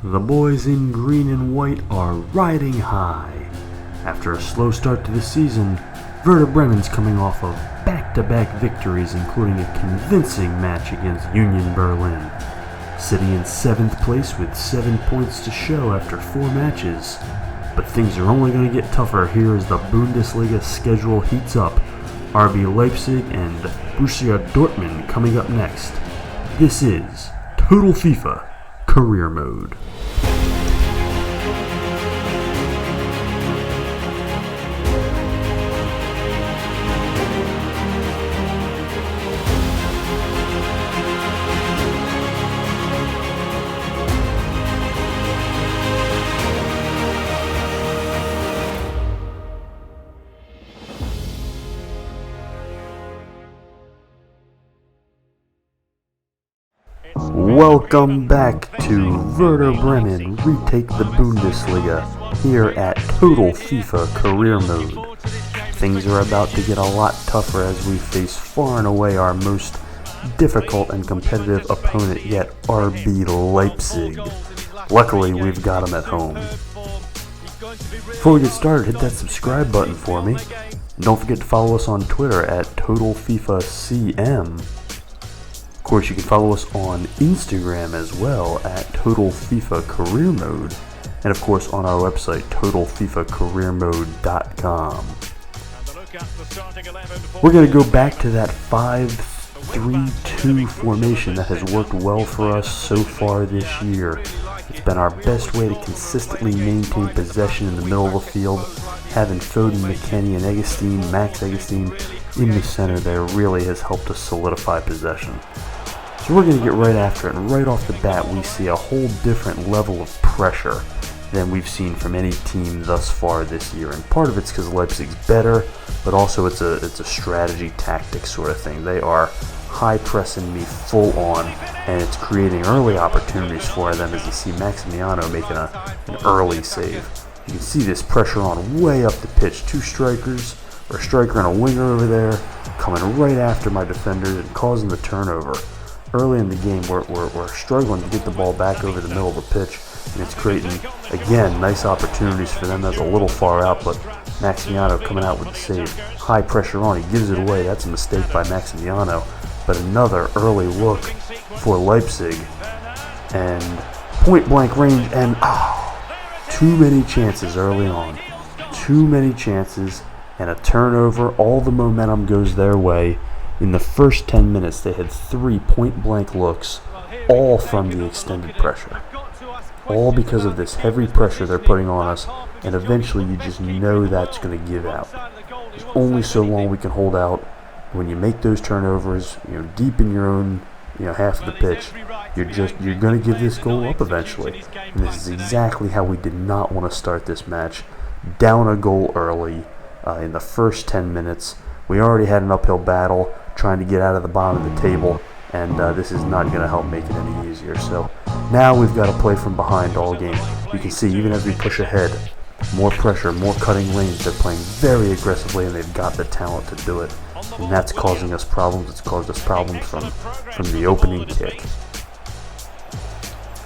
The boys in green and white are riding high. After a slow start to the season, Werder Bremen's coming off of back-to-back victories, including a convincing match against Union Berlin. Sitting in 7th place with 7 points to show after 4 matches. But things are only going to get tougher here as the Bundesliga schedule heats up. RB Leipzig and Borussia Dortmund coming up next. This is Total FIFA Career Mode. Welcome back to Werder Bremen Retake the Bundesliga here at Total FIFA Career Mode. Things are about to get a lot tougher as we face far and away our most difficult and competitive opponent yet, RB Leipzig. Luckily, we've got them at home. Before we get started, hit that subscribe button for me. And don't forget to follow us on Twitter at TotalFIFACM. Of course, you can follow us on Instagram as well at Total FIFA Career Mode, and of course on our website TotalFIFACareerMode.com. We're going to go back to that 5-3-2 formation that has worked well for us so far this year. It's been our best way to consistently maintain possession in the middle of the field. Having Foden, McKennie, and Max Augustin in the center there really has helped us solidify possession. So we're going to get right after it, and right off the bat we see a whole different level of pressure than we've seen from any team thus far this year. And part of it's because Leipzig's better, but also it's a strategy tactic sort of thing. They are high pressing me full on, and it's creating early opportunities for them, as you see Maximiano making an early save. You can see this pressure on way up the pitch. 2 strikers, or a striker and a winger over there, coming right after my defenders and causing the turnover. Early in the game, we're struggling to get the ball back over the middle of the pitch, and it's creating, again, nice opportunities for them. That's a little far out, but Maximiano coming out with the save. High pressure on, he gives it away. That's a mistake by Maximiano, but another early look for Leipzig, and point-blank range, and too many chances early on. Too many chances, and a turnover. All the momentum goes their way. In the first 10 minutes, they had 3 point-blank looks, all from the extended pressure. All because of this heavy pressure they're putting on us, and eventually you just know that's going to give out. There's only so long we can hold out. When you make those turnovers, deep in your own, half of the pitch, you're going to give this goal up eventually. And this is exactly how we did not want to start this match. Down a goal early in the first 10 minutes. We already had an uphill battle trying to get out of the bottom of the table, and this is not going to help make it any easier. So now we've got to play from behind all game. You can see even as we push ahead, more pressure, more cutting lanes. They're playing very aggressively, and they've got the talent to do it. And that's causing us problems. It's caused us problems from the opening kick.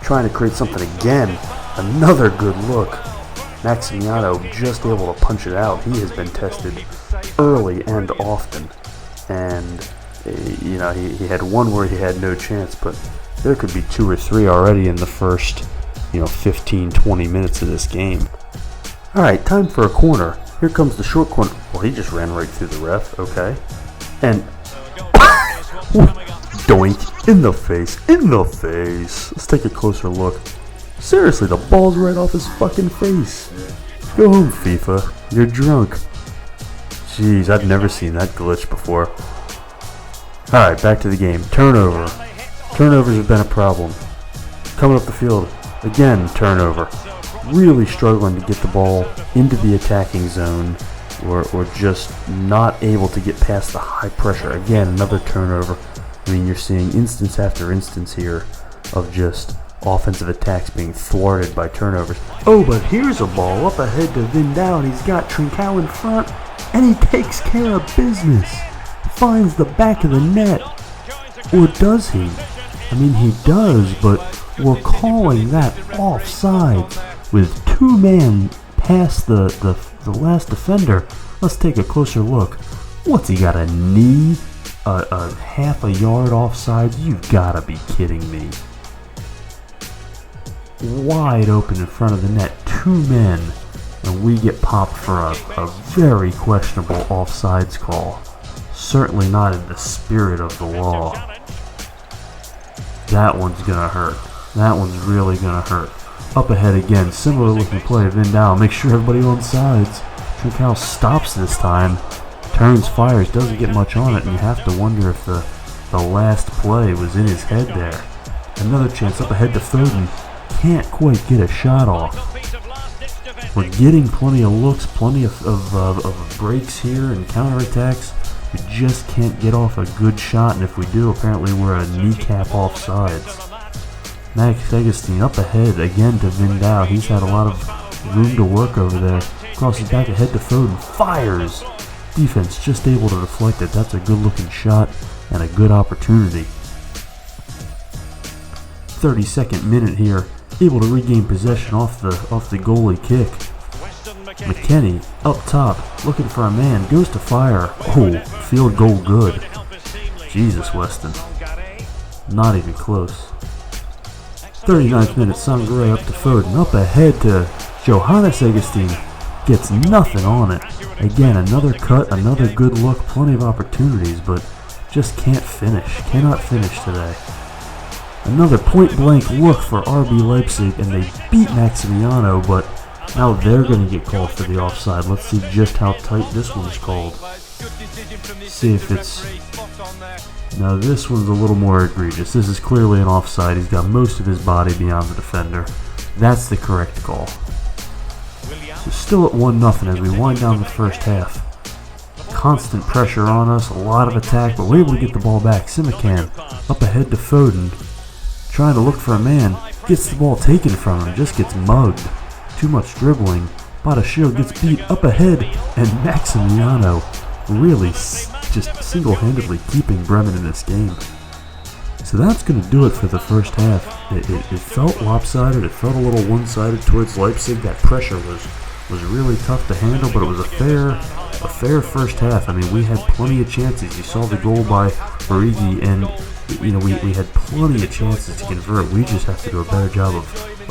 Trying to create something again. Another good look. Maximiano just able to punch it out. He has been tested early and often, and he had one where he had no chance, but there could be 2 or 3 already in the first 15-20 minutes of this game. Alright, time for a corner. Here comes the short corner. Well, he just ran right through the ref. Okay, and doink, in the face. Let's take a closer look. Seriously, the ball's right off his fucking face. Go home, FIFA, you're drunk. Jeez, I've never seen that glitch before. Alright, back to the game. Turnover. Turnovers have been a problem. Coming up the field, again, turnover. Really struggling to get the ball into the attacking zone, or just not able to get past the high pressure. Again, another turnover. I mean, you're seeing instance after instance here of just offensive attacks being thwarted by turnovers. Oh, but here's a ball up ahead to Vindal, and he's got Trincao in front, and he takes care of business. Finds the back of the net. Or does he? I mean, he does, but We're calling that offside with 2 men past the last defender. Let's take a closer look. What's he got, a knee? A half a yard offside? You've gotta be kidding me. Wide open in front of the net, 2 men, and we get popped for a very questionable offsides call. Certainly not in the spirit of the law. That one's gonna hurt. That one's really gonna hurt. Up ahead again, similar looking play. Vindal, make sure everybody on sides. Trincao stops this time. Turns, fires, doesn't get much on it, and you have to wonder if the last play was in his head there. Another chance up ahead to Foden. Can't quite get a shot off. We're getting plenty of looks, plenty of breaks here and counterattacks. We just can't get off a good shot, and if we do, apparently we're a kneecap offsides. Max Augustine up ahead again to Vindal. He's had a lot of room to work over there. Crosses back ahead to Foden. Fires! Defense just able to deflect it. That's a good looking shot and a good opportunity. 32nd minute here. Able to regain possession off the goalie kick. McKennie up top, looking for a man, goes to fire. Oh, field goal good. Jesus, Weston. Not even close. 39th minute, Sangare up to Foden, up ahead to Johannes Augustine. Gets nothing on it. Again, another cut, another good look, plenty of opportunities, but just can't finish. Cannot finish today. Another point-blank look for RB Leipzig, and they beat Maximiano, but now they're going to get called for the offside. Let's see just how tight this one's called. See if it's... Now this one's a little more egregious. This is clearly an offside. He's got most of his body beyond the defender. That's the correct call. So still at 1-0 as we wind down the first half. Constant pressure on us, a lot of attack, but we're able to get the ball back. Simakan up ahead to Foden. Trying to look for a man, gets the ball taken from him, just gets mugged. Too much dribbling. Badashil gets beat up ahead, and Maximiano really just single-handedly keeping Bremen in this game. So that's going to do it for the first half. It felt lopsided, it felt a little one-sided towards Leipzig. That pressure was really tough to handle, but it was a fair first half. I mean, we had plenty of chances. You saw the goal by Origi, and we had plenty of chances to convert. We just have to do a better job of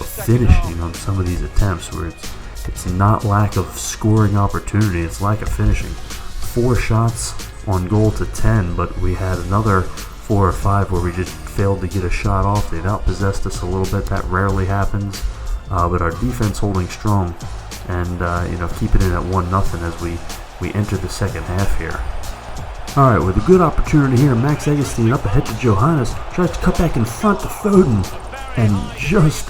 finishing on some of these attempts, where it's not lack of scoring opportunity, it's lack of finishing. 4 shots on goal to 10, but we had another 4 or 5 where we just failed to get a shot off. They've outpossessed us a little bit. That rarely happens, but our defense holding strong, and keeping it at 1-0 as we enter the second half here. Alright, with a good opportunity here, Max Augustine up ahead to Johannes, tries to cut back in front to Foden, and just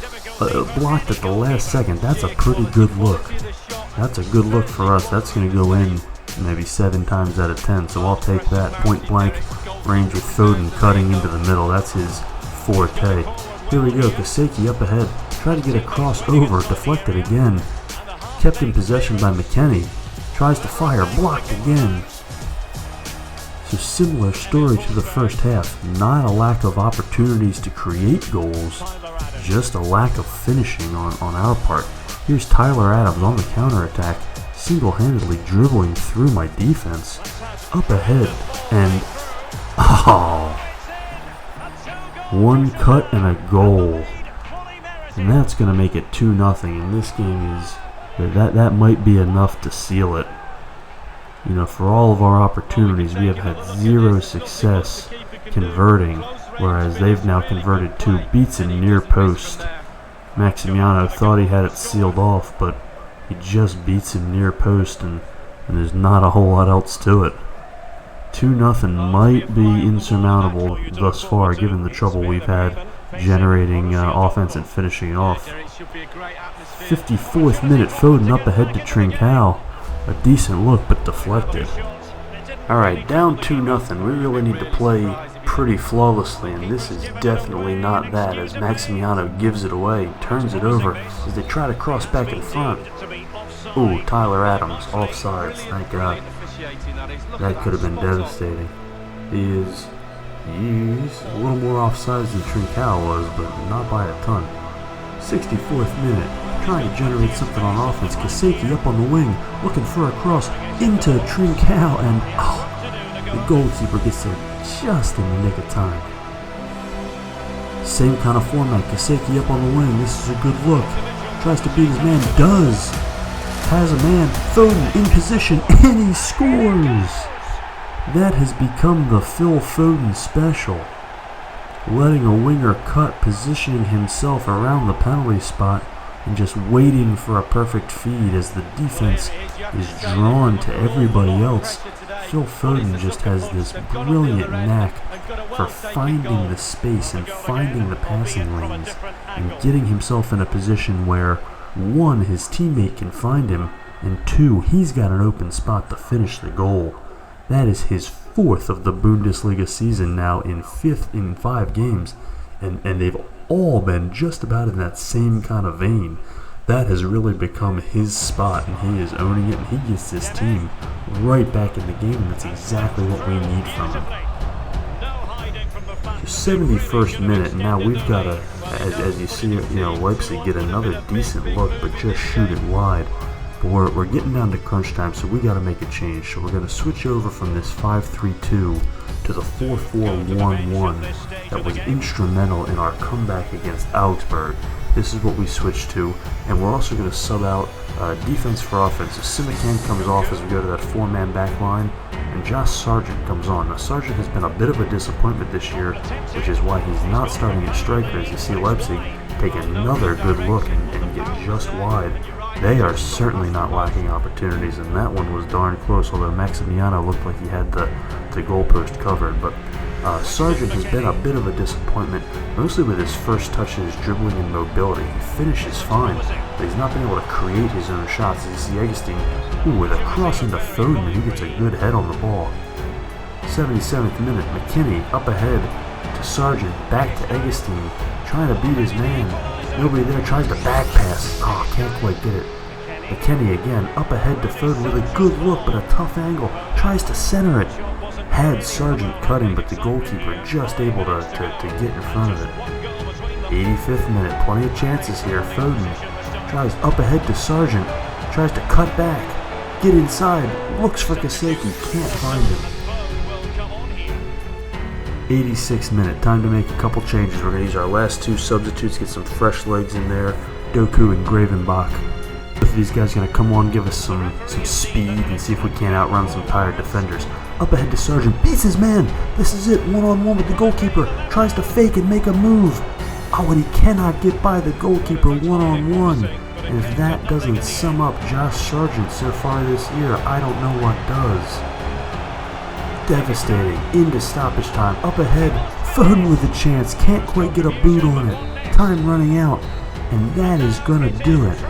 blocked at the last second. That's a pretty good look. That's a good look for us. That's going to go in maybe 7 times out of 10, so I'll take that. Point blank range with Foden cutting into the middle. That's his forte. Here we go, Kaseki up ahead, try to get a cross over, deflected again. Kept in possession by McKennie. Tries to fire, blocked again. So similar story to the first half. Not a lack of opportunities to create goals, just a lack of finishing on our part. Here's Tyler Adams on the counterattack, single-handedly dribbling through my defense. Up ahead, and one cut and a goal. And that's going to make it 2-0, and this game is... That might be enough to seal it. For all of our opportunities, we have had 0 success converting, whereas they've now converted 2. Beats him near post. Maximiano thought he had it sealed off, but he just beats him near post, and there's not a whole lot else to it. 2-0 might be insurmountable thus far, given the trouble we've had generating offense and finishing it off. 54th minute, Foden up ahead to Trincao. A decent look, but deflected. Alright, down 2-0. We really need to play pretty flawlessly, and this is definitely not that, as Maximiano gives it away, turns it over as they try to cross back in front. Ooh, Tyler Adams, offsides, thank God. That could have been devastating. He is He's a little more offsides than Trincao was, but not by a ton. 64th minute, trying to generate something on offense. Kaseki up on the wing, looking for a cross into Trincao, and the goalkeeper gets there just in the nick of time. Same kind of format, Kaseki up on the wing. This is a good look. Tries to beat his man, does. Has a man, Foden in position, and he scores! That has become the Phil Foden special. Letting a winger cut, positioning himself around the penalty spot, and just waiting for a perfect feed as the defense is drawn to everybody else. Phil Foden just has this brilliant knack for finding the space and finding the passing lanes and getting himself in a position where, one, his teammate can find him, and two, he's got an open spot to finish the goal. That is his fourth of the Bundesliga season now in 5 games, and they've all been just about in that same kind of vein. That has really become his spot, and he is owning it, and he gets this team right back in the game, and that's exactly what we need from him. So 71st minute, and now we've got to, as you see, Leipzig get another decent look, but just shoot it wide. But we're getting down to crunch time, so we got to make a change. So we're going to switch over from this 5-3-2 to the 4-4-1-1 that was instrumental in our comeback against Augsburg. This is what we switched to, and we're also going to sub out defense for offense. So Simikan comes off as we go to that 4-man back line, and Josh Sargent comes on. Now Sargent has been a bit of a disappointment this year, which is why he's not starting at striker, as you see Leipzig take another good look and get just wide. They are certainly not lacking opportunities, and that one was darn close, although Maximiano looked like he had the goalpost covered. But Sargent has been a bit of a disappointment, mostly with his first touches, dribbling and mobility. He finishes fine, but he's not been able to create his own shots. As you see Eggestein, with a cross into Foden, he gets a good head on the ball. 77th minute, McKinney up ahead to Sargent, back to Eggestein, trying to beat his man. Nobody there, tries to back pass. Can't quite get it. McKinney again, up ahead to Foden with a good look, but a tough angle. Tries to center it. Had Sargent cutting, but the goalkeeper just able to get in front of it. 85th minute, plenty of chances here. Foden tries up ahead to Sargent. Tries to cut back. Get inside. Looks for Kaseki. Can't find him. 86th minute, time to make a couple changes. We're going to use our last 2 substitutes, get some fresh legs in there. Doku and Gravenbach. Both of these guys are going to come on, give us some speed, and see if we can't outrun some tired defenders. Up ahead to Sargent, beats his man. This is it, one-on-one with the goalkeeper. Tries to fake and make a move. And he cannot get by the goalkeeper one-on-one. And if that doesn't sum up Josh Sargent so far this year, I don't know what does. Devastating, into stoppage time, up ahead, Foden with a chance, can't quite get a boot on it, time running out, and that is gonna do it.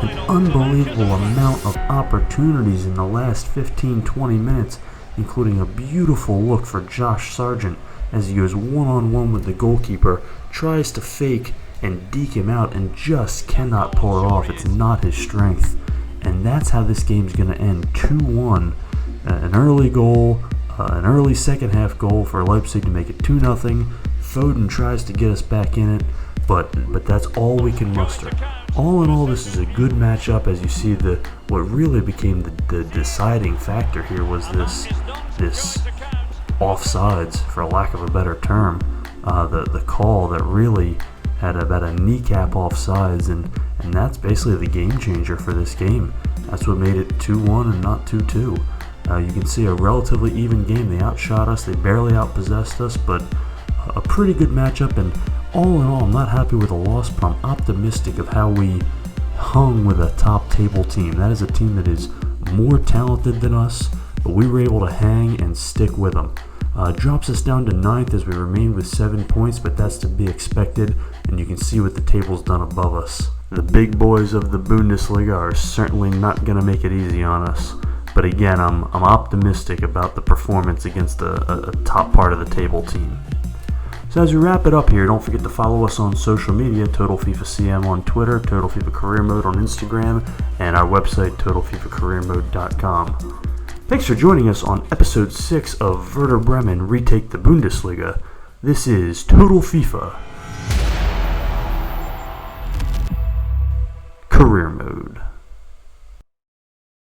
An unbelievable amount of opportunities in the last 15-20 minutes, including a beautiful look for Josh Sargent as he goes one-on-one with the goalkeeper, tries to fake and deke him out and just cannot pull it off. It's not his strength. And that's how this game's gonna end, 2-1, an early goal, an early second half goal for Leipzig to make it 2-0. Foden tries to get us back in it, but that's all we can muster. All in all, this is a good matchup. As you see, what really became the deciding factor here was this offsides, for lack of a better term, the call that really had about a kneecap offsides, and that's basically the game changer for this game. That's what made it 2-1 and not 2-2. You can see a relatively even game. They outshot us, they barely outpossessed us, but a pretty good matchup. And all in all, I'm not happy with the loss, but I'm optimistic of how we hung with a top table team. That is a team that is more talented than us, but we were able to hang and stick with them. Drops us down to 9th as we remain with 7 points, but that's to be expected, and you can see what the table's done above us. The big boys of the Bundesliga are certainly not going to make it easy on us. But again, I'm optimistic about the performance against a top part of the table team. So as we wrap it up here, don't forget to follow us on social media, Total FIFA CM on Twitter, Total FIFA Career Mode on Instagram, and our website, TotalFIFACareerMode.com. Thanks for joining us on episode 6 of Werder Bremen Retake the Bundesliga. This is Total FIFA Career Mode.